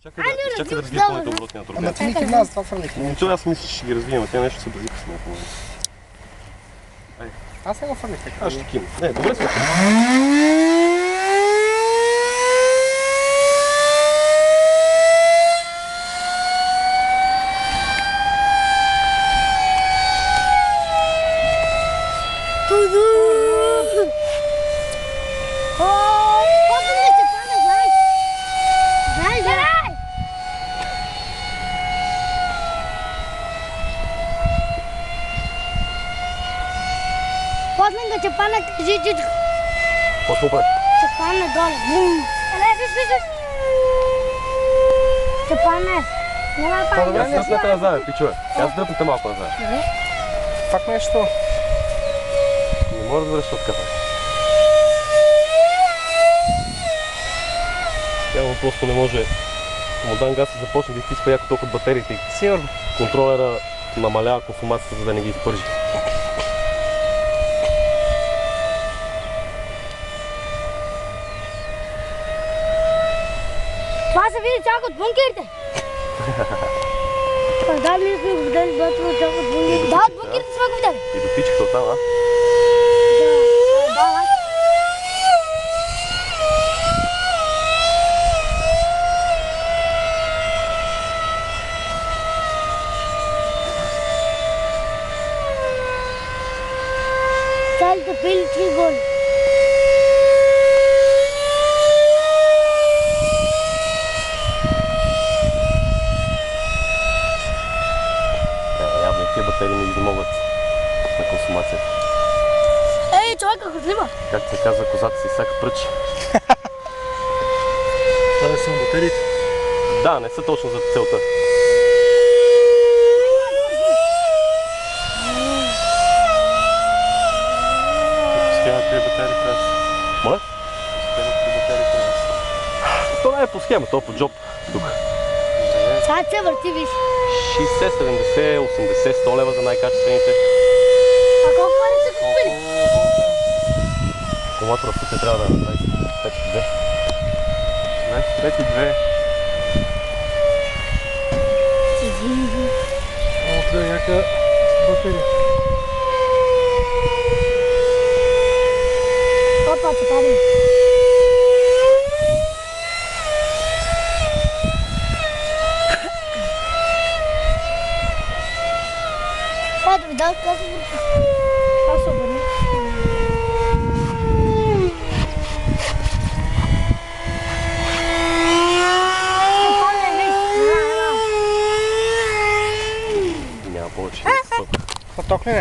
Чакай да развия твоите обороти на Ама турбията. ти ми кимна, за това фърних. Ничего, аз мисля, че ще ги развием, те нещо се базика с него. Аз не го фърних така. Аз ще ким. Не, добре сме. После чапана кажи, че Какво прави? чапана долу. Виж. Чапана. Няма По-добре Аз дръпнете назад, пичове. Аз дръпнете малко назад. Пак нещо. Не мога да разбера, защо така прави. Явно просто не може. Командант газ се започне да изтисква яко толкова от батериите и Сигурно. контролера намалява консумацията, за да не ги изпържи. Това се види чак от бункерите. Дали сме го видели, батро, чак от бункерите. Да, от бункерите сме го видели. И дотичахте оттам, а? Да. Целите пилички голи. Явно и тия батерии не изнемогват на консумацията. Ей, човека, хозлива. Както се казва, козата си сака пръчи. Това да са батериите. Да, не са точно за целта. Схема 3 батерии трябва. Моля? Схема 3 батерии трябва. То не е по схема, то е по джоб. Тук. Сега се върти, виж. 60, 70, 80, 100 лева за най-качествените. А колко пари са купили? Акумулатора тук не трябва да е на 25,2. 25,2. Трябва някаква батерия. Опа, че падне. Ето ви дал това се върти. Това се обърни. Няма повече. Поток ли не?